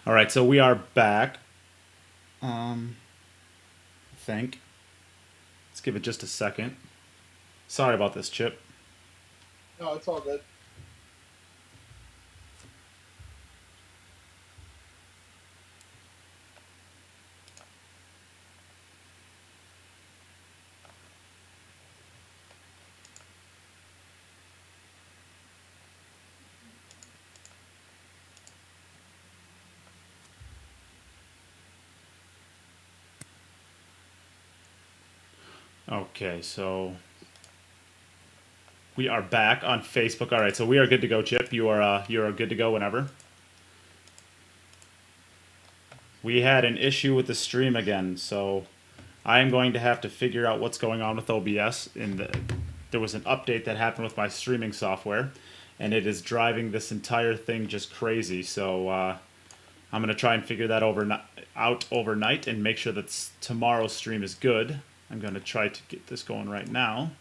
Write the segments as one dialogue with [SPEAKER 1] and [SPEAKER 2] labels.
[SPEAKER 1] All right, so we are back. I think. Let's give it just a second. Sorry about this, Chip.
[SPEAKER 2] No, it's all good.
[SPEAKER 1] Okay, so we are back on Facebook. All right, so we are good to go, Chip. You are good to go whenever. We had an issue with the stream again, so I am going to have to figure out what's going on with OBS. There was an update that happened with my streaming software, and it is driving this entire thing just crazy. So I'm going to try and figure that out overnight and make sure that tomorrow's stream is good. I'm going to try to get this going right now.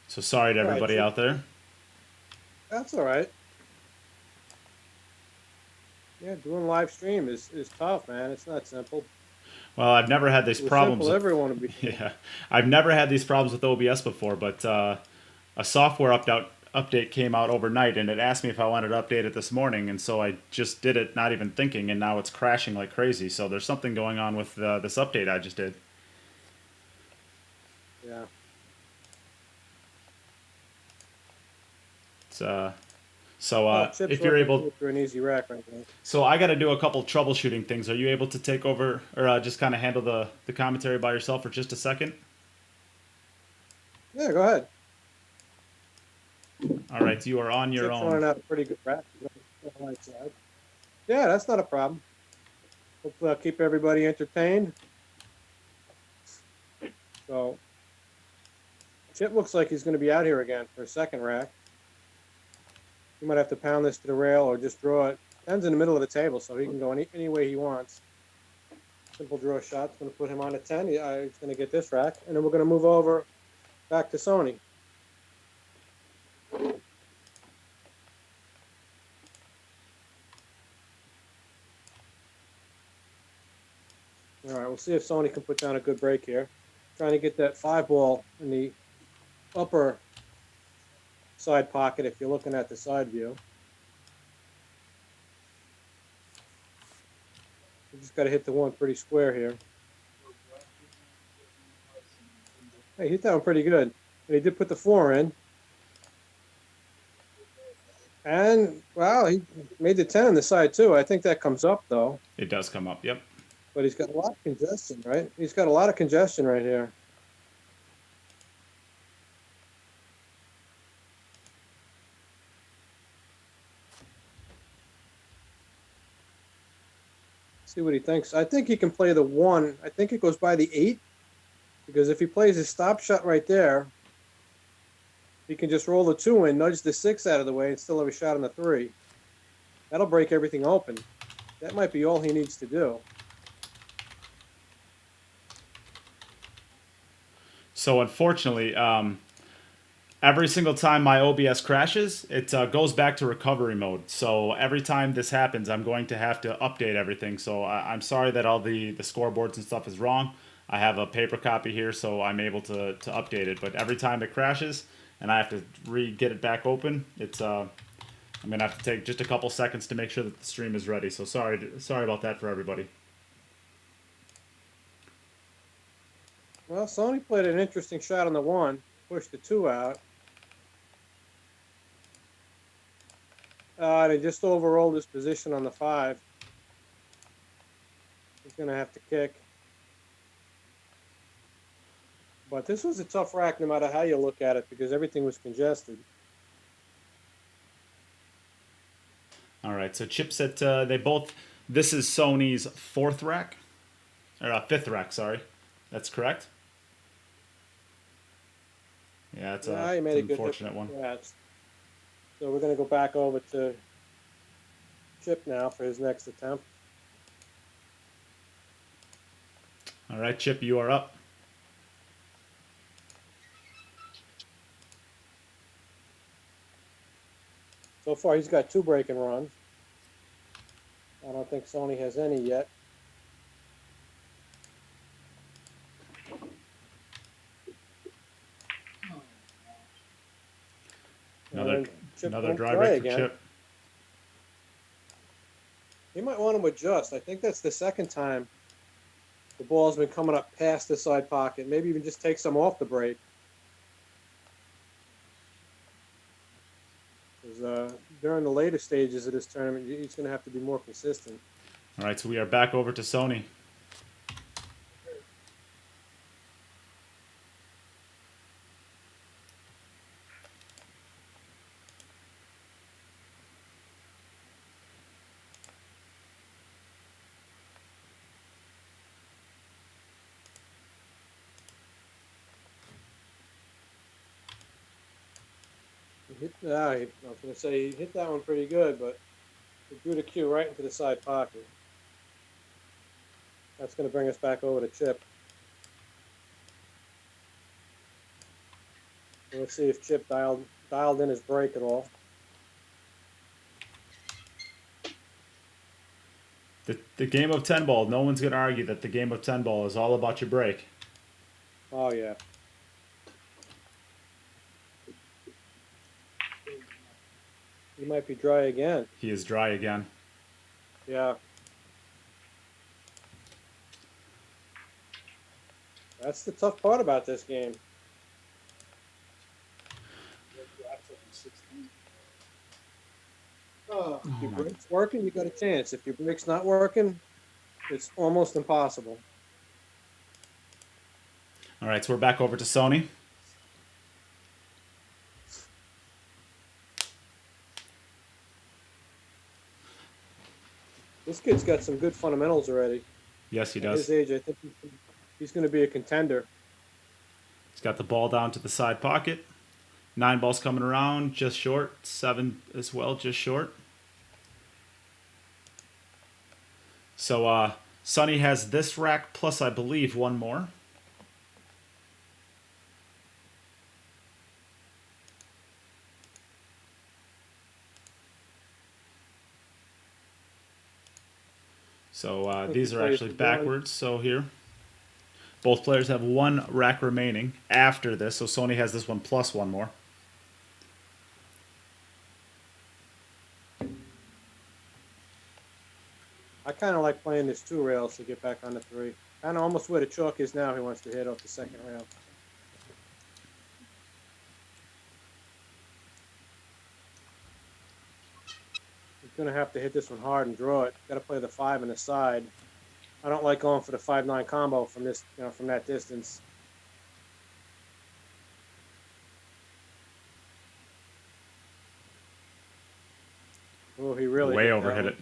[SPEAKER 1] So sorry to
[SPEAKER 3] All right,
[SPEAKER 1] everybody
[SPEAKER 3] Chip.
[SPEAKER 1] out there.
[SPEAKER 3] That's all right. Yeah, doing live stream is tough, man. It's not simple.
[SPEAKER 1] Well, I've never had these
[SPEAKER 3] If it was
[SPEAKER 1] problems
[SPEAKER 3] simple,
[SPEAKER 1] with
[SPEAKER 3] everyone would be doing it.
[SPEAKER 1] yeah, I've never had these problems with OBS before, but a software update came out overnight, and it asked me if I wanted to update it this morning, and so I just did it, not even thinking, and now it's crashing like crazy. So there's something going on with this update I just did.
[SPEAKER 3] Yeah.
[SPEAKER 1] It's, so
[SPEAKER 3] Well, Chip's
[SPEAKER 1] if you're
[SPEAKER 3] looking
[SPEAKER 1] able,
[SPEAKER 3] for an easy rack right now.
[SPEAKER 1] so I got to do a couple troubleshooting things. Are you able to take over or just kind of handle the commentary by yourself for just a second?
[SPEAKER 3] Yeah, go ahead.
[SPEAKER 1] All right, you are on your
[SPEAKER 3] Chip's
[SPEAKER 1] own.
[SPEAKER 3] running out a pretty good rack on the right side. Yeah, that's not a problem. Hopefully, I'll keep everybody entertained. So, Chip looks like he's going to be out here again for a second rack. He might have to pound this to the rail or just draw it. Pen's in the middle of the table, so he can go any way he wants. Simple draw shot's going to put him on a 10. He's going to get this rack. And then we're going to move over back to Sony. All right, we'll see if Sony can put down a good break here. Trying to get that 5-ball in the upper side pocket if you're looking at the side view. You just got to hit the one pretty square here. Hey, he hit that one pretty good. And he did put the 4 in. And, wow, he made the 10 on the side, too. I think that comes up, though.
[SPEAKER 1] It does come up. Yep.
[SPEAKER 3] But he's got a lot of congestion, right? He's got a lot of congestion right here. See what he thinks. I think he can play the 1. I think it goes by the 8. Because if he plays his stop shot right there, he can just roll the 2 in, nudge the 6 out of the way, and still have a shot on the 3. That'll break everything open. That might be all he needs to do.
[SPEAKER 1] So unfortunately, every single time my OBS crashes, it goes back to recovery mode. So every time this happens, I'm going to have to update everything. So I'm sorry that all the scoreboards and stuff is wrong. I have a paper copy here, so I'm able to update it. But every time it crashes and I have to get it back open, I'm gonna have to take just a couple seconds to make sure that the stream is ready. So sorry about that for everybody.
[SPEAKER 3] Well, Sony played an interesting shot on the 1, pushed the 2 out. And he just overrolled his position on the 5. He's going to have to kick. But this was a tough rack no matter how you look at it because everything was congested.
[SPEAKER 1] All right, so Chip said this is Sony's 4th rack, or 5th rack, sorry. That's correct? Yeah, it's
[SPEAKER 3] Yeah, he
[SPEAKER 1] an
[SPEAKER 3] made a good
[SPEAKER 1] unfortunate one.
[SPEAKER 3] match. So we're going to go back over to Chip now for his next attempt.
[SPEAKER 1] All right, Chip, you are up.
[SPEAKER 3] So far, he's got 2 breaking runs. I don't think Sonny has any yet.
[SPEAKER 1] Another
[SPEAKER 3] And Chip
[SPEAKER 1] another
[SPEAKER 3] went
[SPEAKER 1] dry
[SPEAKER 3] dry
[SPEAKER 1] break for
[SPEAKER 3] again.
[SPEAKER 1] Chip.
[SPEAKER 3] He might want to adjust. I think that's the second time the ball's been coming up past the side pocket. Maybe even just take some off the break. Because during the later stages of this tournament, he's going to have to be more consistent.
[SPEAKER 1] All right, so we are back over to Sony.
[SPEAKER 3] I was going to say he hit that one pretty good, but he drew the cue right into the side pocket. That's going to bring us back over to Chip. So let's see if Chip dialed in his break at all.
[SPEAKER 1] The game of 10 ball, no one's going to argue that the game of 10 ball is all about your break.
[SPEAKER 3] Oh, yeah. He might be dry again.
[SPEAKER 1] He is dry again.
[SPEAKER 3] Yeah. That's the tough part about this game. If your break's working, you got a chance. If your break's not working, it's almost impossible.
[SPEAKER 1] All right, so we're back over to Sony.
[SPEAKER 3] This kid's got some good fundamentals already.
[SPEAKER 1] Yes, he
[SPEAKER 3] At
[SPEAKER 1] does.
[SPEAKER 3] his age, I think he's going to be a contender.
[SPEAKER 1] He's got the ball down to the side pocket. 9 balls coming around, just short. 7 as well, just short. So Sonny has this rack plus, I believe, one more. So these are actually backwards. So here, both players have 1 rack remaining after this. So Sony has this one plus 1 more.
[SPEAKER 3] I kind of like playing this 2 rails to get back on the 3. Kind of almost where the chalk is now. He wants to hit off the second rail. He's going to have to hit this one hard and draw it. Got to play the 5 on the side. I don't like going for the 5-9 combo from this, from that distance. Oh, he really
[SPEAKER 1] Way
[SPEAKER 3] hit that
[SPEAKER 1] overhit
[SPEAKER 3] one.
[SPEAKER 1] it.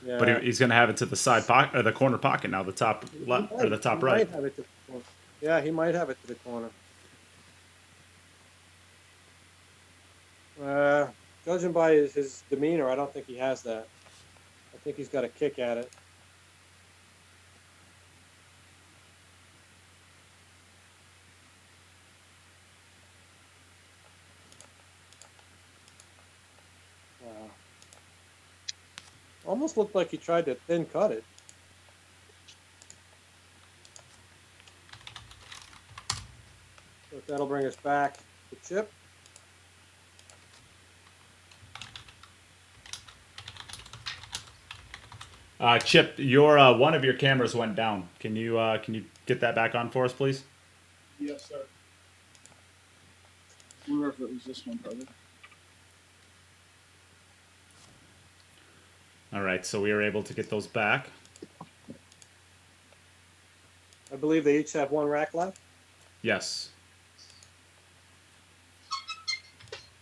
[SPEAKER 3] Yeah.
[SPEAKER 1] But he's going to have it to the side pocket, or the corner pocket now, the top left or the top
[SPEAKER 3] He
[SPEAKER 1] right.
[SPEAKER 3] might have it to the corner. Yeah, he might have it to the corner. Judging by his demeanor, I don't think he has that. I think he's got a kick at it. Wow. Almost looked like he tried to thin cut it. But that'll bring us back to Chip.
[SPEAKER 1] Chip, your one of your cameras went down. Can you get that back on for us, please?
[SPEAKER 2] Yes, sir. I wonder if it was this one, brother.
[SPEAKER 1] All right, so we are able to get those back.
[SPEAKER 3] I believe they each have 1 rack left.
[SPEAKER 1] Yes.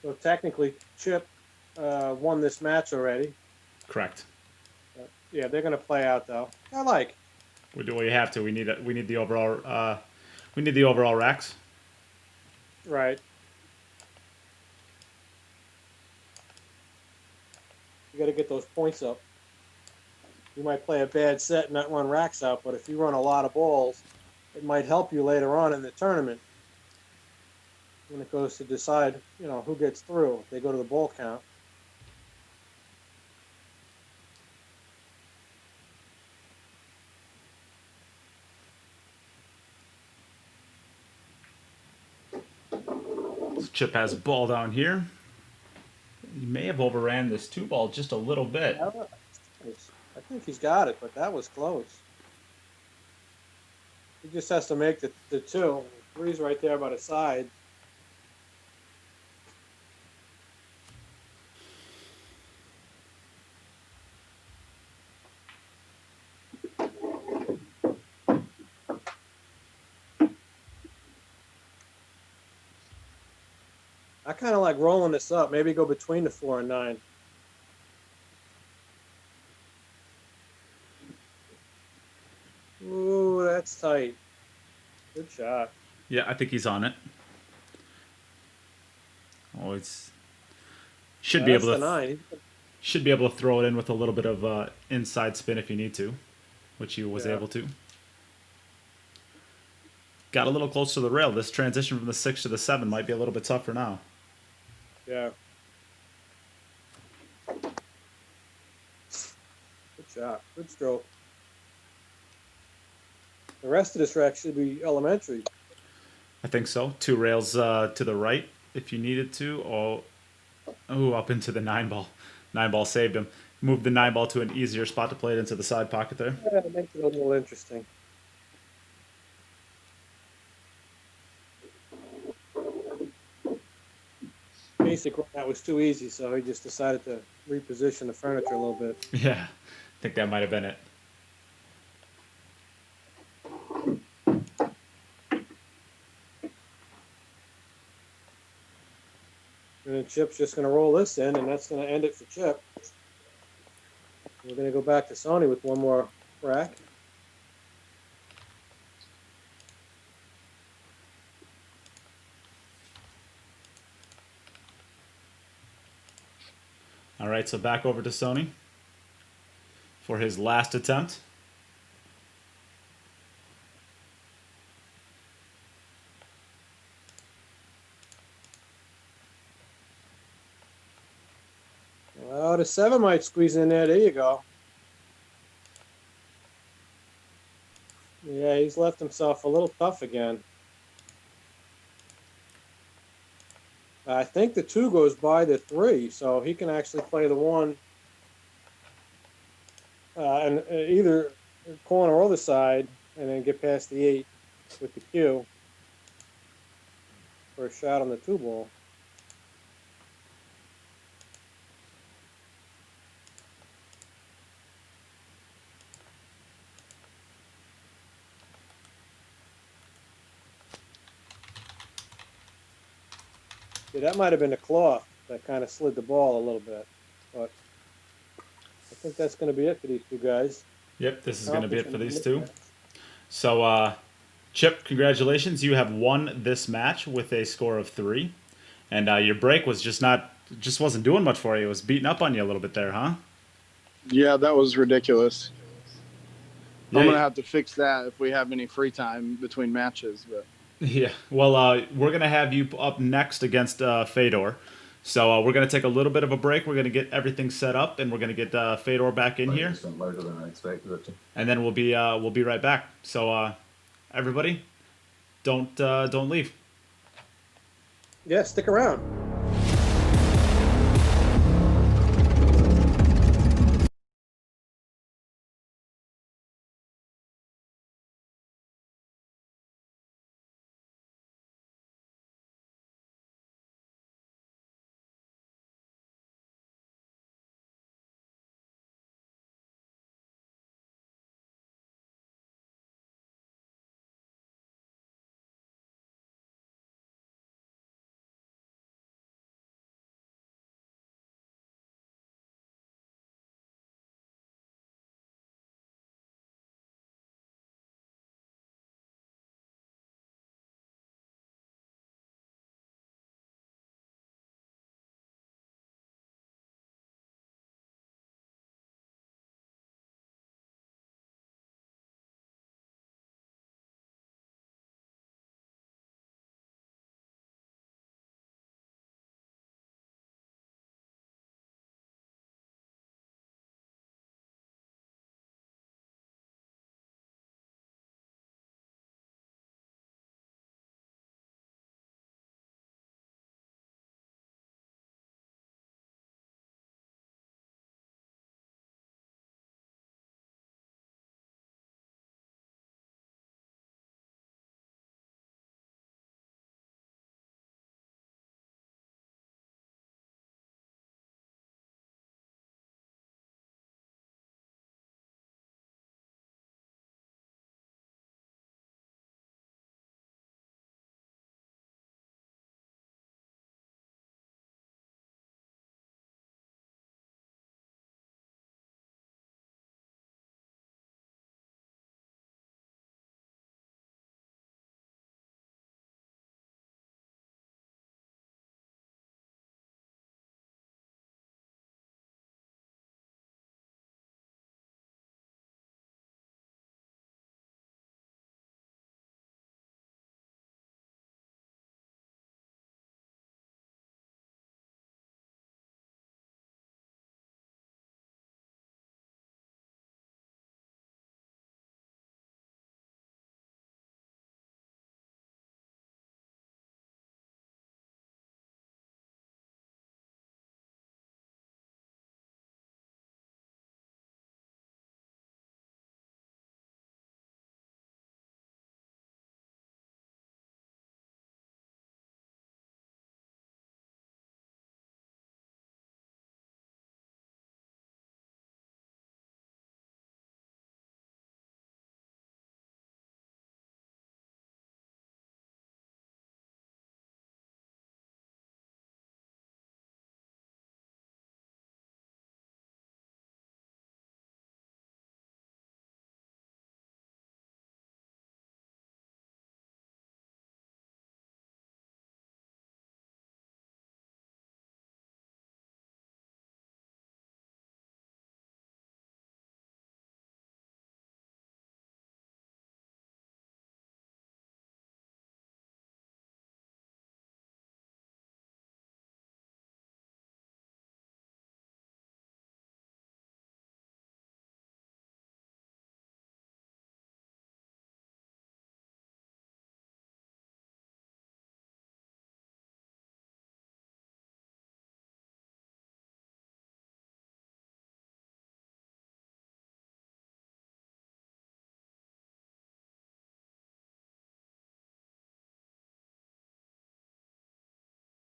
[SPEAKER 3] So technically, Chip won this match already.
[SPEAKER 1] Correct.
[SPEAKER 3] Yeah, they're going to play out though. I like.
[SPEAKER 1] We do. We have to. We need the overall. We need the overall racks.
[SPEAKER 3] Right. You got to get those points up. You might play a bad set and not run racks out, but if you run a lot of balls, it might help you later on in the tournament when it goes to decide, who gets through. If they go to the ball count.
[SPEAKER 1] So Chip has a ball down here. He may have overran this 2-ball just a little bit.
[SPEAKER 3] I think he's got it, but that was close. He just has to make the 2. 3's right there by the side. I kind of like rolling this up. Maybe go between the 4 and 9. Ooh, that's tight. Good shot.
[SPEAKER 1] Yeah, I think he's on it. Oh, it's should be
[SPEAKER 3] That's
[SPEAKER 1] able
[SPEAKER 3] the
[SPEAKER 1] to
[SPEAKER 3] 9.
[SPEAKER 1] should be able to throw it in with a little bit of inside spin if you need to, which he was
[SPEAKER 3] Yeah.
[SPEAKER 1] able to. Got a little close to the rail. This transition from the 6 to the 7 might be a little bit tougher now.
[SPEAKER 3] Yeah. Good shot. Good stroke. The rest of this rack should be elementary.
[SPEAKER 1] I think so. 2 rails to the right if you needed to. Oh, up into the 9-ball. 9-ball saved him. Moved the 9-ball to an easier spot to play it into the side pocket there.
[SPEAKER 3] Yeah, it makes it a little interesting. Basic that was too easy, so he just decided to reposition the furniture a little bit.
[SPEAKER 1] Yeah, I think that might have been it.
[SPEAKER 3] And then Chip's just going to roll this in, and that's going to end it for Chip. We're going to go back to Sonny with one more rack.
[SPEAKER 1] All right, so back over to Sonny for his last attempt.
[SPEAKER 3] Well, the 7 might squeeze in there. There you go. Yeah, he's left himself a little tough again. I think the 2 goes by the 3, so he can actually play the 1 and either corner or the side, and then get past the 8 with the Q for a shot on the 2-ball. Yeah, that might have been the cloth that kind of slid the ball a little bit, but I think that's going to be it for these 2 guys.
[SPEAKER 1] Yep, this is going to be it for these 2. So, Chip, congratulations. You have won this match with a score of 3. And your break was just wasn't doing much for you. It was beating up on you a little bit there, huh?
[SPEAKER 2] Yeah, that was ridiculous.
[SPEAKER 1] Yeah,
[SPEAKER 2] I'm going to have to fix that if we have any free time between matches. But
[SPEAKER 1] yeah. Well, we're going to have you up next against Fedor. So we're going to take a little bit of a break. We're going to get everything set up, and we're going to get Fedor back in here.
[SPEAKER 4] Later than I expected it to.
[SPEAKER 1] And then we'll be right back. So everybody, don't leave.
[SPEAKER 3] Yeah, stick around.